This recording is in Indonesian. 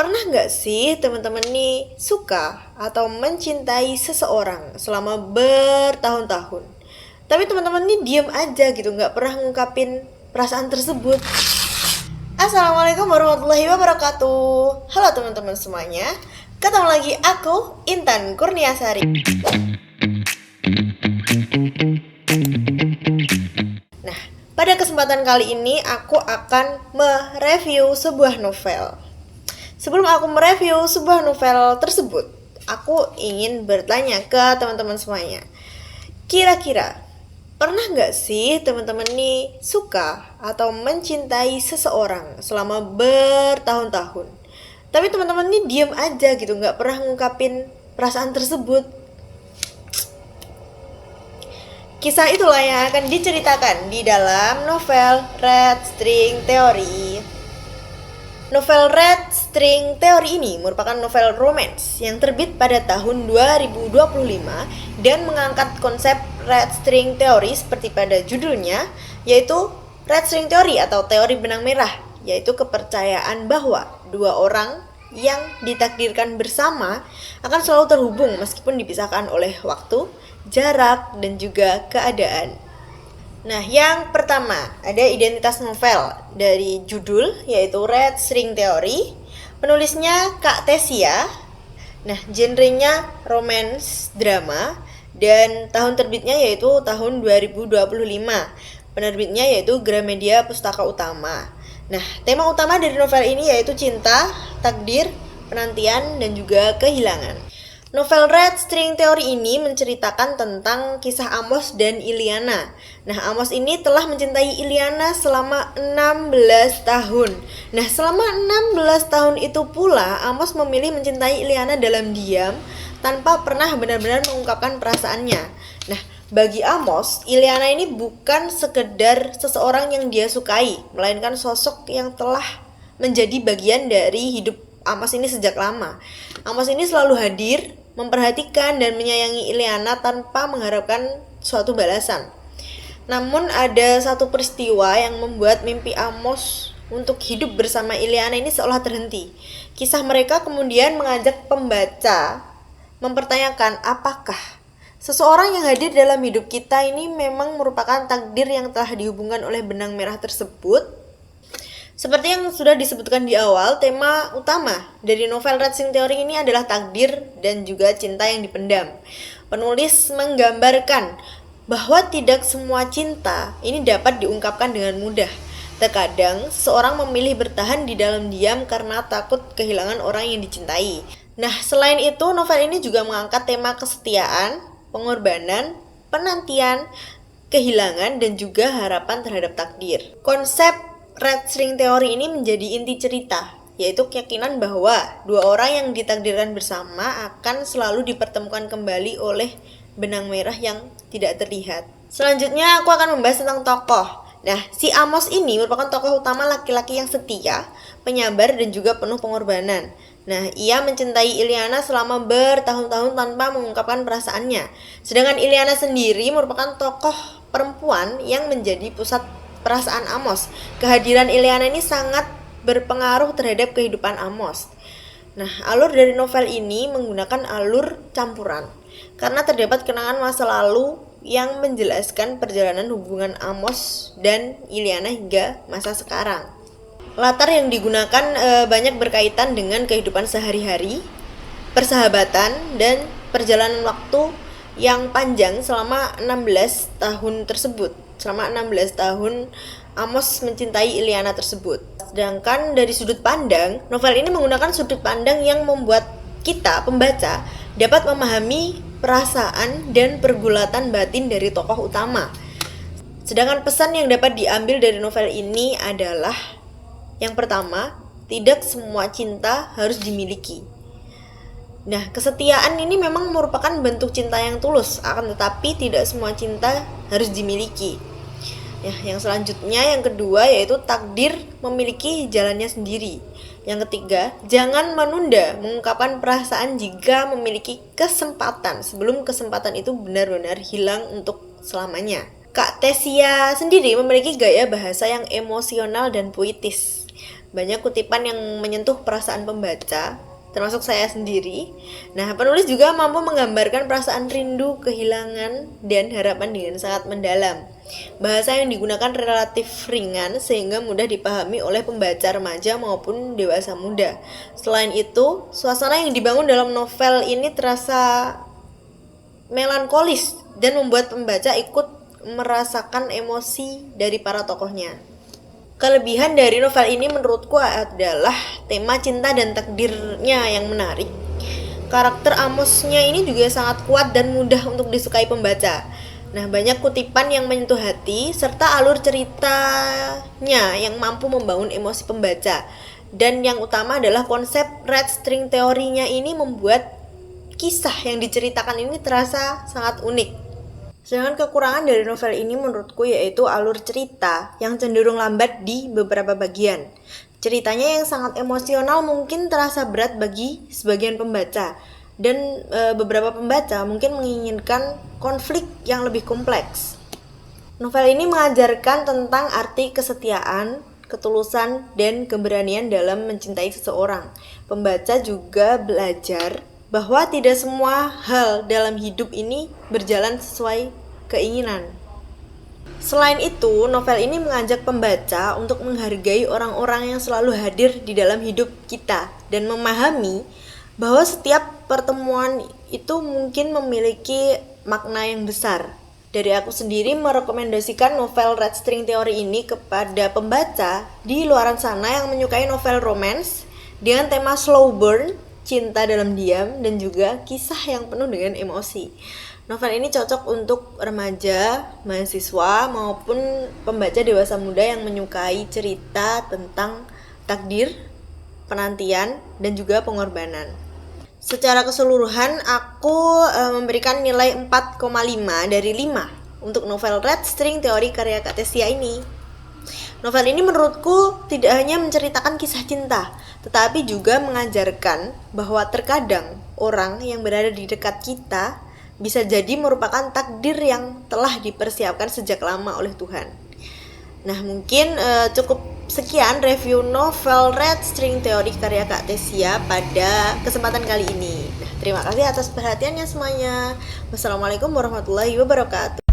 Pernah nggak sih teman-teman nih suka atau mencintai seseorang selama bertahun-tahun? Tapi teman-teman nih diem aja gitu, nggak pernah ngungkapin perasaan tersebut. Assalamualaikum warahmatullahi wabarakatuh. Halo teman-teman semuanya. Ketemu lagi aku, Intan Kurniasari. Nah, pada kesempatan kali ini aku akan mereview sebuah novel. Sebelum aku mereview sebuah novel tersebut, aku ingin bertanya ke teman-teman semuanya. Kira-kira, pernah nggak sih teman-teman nih suka atau mencintai seseorang selama bertahun-tahun? Tapi teman-teman nih diem aja gitu, nggak pernah ngungkapin perasaan tersebut. Kisah itulah yang akan diceritakan di dalam novel Red String Theory. Novel Red String Theory ini merupakan novel romance yang terbit pada tahun 2025 dan mengangkat konsep Red String Theory seperti pada judulnya, yaitu Red String Theory atau teori benang merah, yaitu kepercayaan bahwa dua orang yang ditakdirkan bersama akan selalu terhubung meskipun dipisahkan oleh waktu, jarak, dan juga keadaan. Nah, yang pertama ada identitas novel dari judul yaitu Red String Theory. Penulisnya Kak Tesia. Nah, genrenya romance drama dan tahun terbitnya yaitu tahun 2025. Penerbitnya yaitu Gramedia Pustaka Utama. Nah, tema utama dari novel ini yaitu cinta, takdir, penantian, dan juga kehilangan. Novel Red String Theory ini menceritakan tentang kisah Amos dan Iliana. Nah, Amos ini telah mencintai Iliana selama 16 tahun. Nah, selama 16 tahun itu pula Amos memilih mencintai Iliana dalam diam tanpa pernah benar-benar mengungkapkan perasaannya. Nah, bagi Amos, Iliana ini bukan sekedar seseorang yang dia sukai, melainkan sosok yang telah menjadi bagian dari hidup Amos ini sejak lama. Amos ini selalu hadir, memperhatikan dan menyayangi Iliana tanpa mengharapkan suatu balasan. Namun ada satu peristiwa yang membuat mimpi Amos untuk hidup bersama Iliana ini seolah terhenti. Kisah mereka kemudian mengajak pembaca mempertanyakan apakah seseorang yang hadir dalam hidup kita ini memang merupakan takdir yang telah dihubungkan oleh benang merah tersebut. Seperti yang sudah disebutkan di awal, tema utama dari novel Red String Theory ini adalah takdir dan juga cinta yang dipendam. Penulis menggambarkan bahwa tidak semua cinta ini dapat diungkapkan dengan mudah. Terkadang, seseorang memilih bertahan di dalam diam karena takut kehilangan orang yang dicintai. Nah, selain itu, novel ini juga mengangkat tema kesetiaan, pengorbanan, penantian, kehilangan, dan juga harapan terhadap takdir. Konsep Red String Theory ini menjadi inti cerita, yaitu keyakinan bahwa dua orang yang ditakdirkan bersama akan selalu dipertemukan kembali oleh benang merah yang tidak terlihat. Selanjutnya aku akan membahas tentang tokoh. Nah, si Amos ini merupakan tokoh utama laki-laki yang setia, penyabar, dan juga penuh pengorbanan. Nah, ia mencintai Iliana selama bertahun-tahun tanpa mengungkapkan perasaannya. Sedangkan Iliana sendiri merupakan tokoh perempuan yang menjadi pusat perasaan Amos. Kehadiran Iliana ini sangat berpengaruh terhadap kehidupan Amos. Nah, alur dari novel ini menggunakan alur campuran karena terdapat kenangan masa lalu yang menjelaskan perjalanan hubungan Amos dan Iliana hingga masa sekarang. Latar yang digunakan banyak berkaitan dengan kehidupan sehari-hari, persahabatan, dan perjalanan waktu yang panjang selama 16 tahun tersebut. Selama 16 tahun Amos mencintai Iliana tersebut. Sedangkan dari sudut pandang, novel ini menggunakan sudut pandang yang membuat kita, pembaca, dapat memahami perasaan dan pergulatan batin dari tokoh utama. Sedangkan pesan yang dapat diambil dari novel ini adalah yang pertama, tidak semua cinta harus dimiliki. Nah, kesetiaan ini memang merupakan bentuk cinta yang tulus, akan tetapi tidak semua cinta harus dimiliki. Ya, yang selanjutnya, yang kedua, yaitu takdir memiliki jalannya sendiri. Yang ketiga, jangan menunda mengungkapkan perasaan jika memiliki kesempatan sebelum kesempatan itu benar-benar hilang untuk selamanya. Kak Tesia sendiri memiliki gaya bahasa yang emosional dan puitis. Banyak kutipan yang menyentuh perasaan pembaca, termasuk saya sendiri. Nah, penulis juga mampu menggambarkan perasaan rindu, kehilangan, dan harapan dengan sangat mendalam. Bahasa yang digunakan relatif ringan sehingga mudah dipahami oleh pembaca remaja maupun dewasa muda. Selain itu, suasana yang dibangun dalam novel ini terasa melankolis dan membuat pembaca ikut merasakan emosi dari para tokohnya. Kelebihan dari novel ini menurutku adalah tema cinta dan takdirnya yang menarik. Karakter Amosnya ini juga sangat kuat dan mudah untuk disukai pembaca. Nah, banyak kutipan yang menyentuh hati serta alur ceritanya yang mampu membangun emosi pembaca. Dan yang utama adalah konsep red string teorinya ini membuat kisah yang diceritakan ini terasa sangat unik. Sedangkan kekurangan dari novel ini menurutku yaitu alur cerita yang cenderung lambat di beberapa bagian. Ceritanya yang sangat emosional mungkin terasa berat bagi sebagian pembaca. Dan beberapa pembaca mungkin menginginkan konflik yang lebih kompleks. Novel ini mengajarkan tentang arti kesetiaan, ketulusan, dan keberanian dalam mencintai seseorang. Pembaca juga belajar bahwa tidak semua hal dalam hidup ini berjalan sesuai keinginan. Selain itu, novel ini mengajak pembaca untuk menghargai orang-orang yang selalu hadir di dalam hidup kita dan memahami bahwa setiap pertemuan itu mungkin memiliki makna yang besar. Dari aku sendiri merekomendasikan novel Red String Theory ini kepada pembaca di luaran sana yang menyukai novel romance dengan tema slow burn, cinta dalam diam, dan juga kisah yang penuh dengan emosi. Novel ini cocok untuk remaja, mahasiswa, maupun pembaca dewasa muda yang menyukai cerita tentang takdir, penantian, dan juga pengorbanan. Secara keseluruhan, aku memberikan nilai 4,5 dari 5 untuk novel Red String Theory karya Kak Tessia ini. Novel ini menurutku tidak hanya menceritakan kisah cinta, tetapi juga mengajarkan bahwa terkadang orang yang berada di dekat kita bisa jadi merupakan takdir yang telah dipersiapkan sejak lama oleh Tuhan. Nah, mungkin cukup sekian review novel Red String Theory karya Kak Tessia pada kesempatan kali ini. Nah, terima kasih atas perhatiannya semuanya. Wassalamualaikum warahmatullahi wabarakatuh.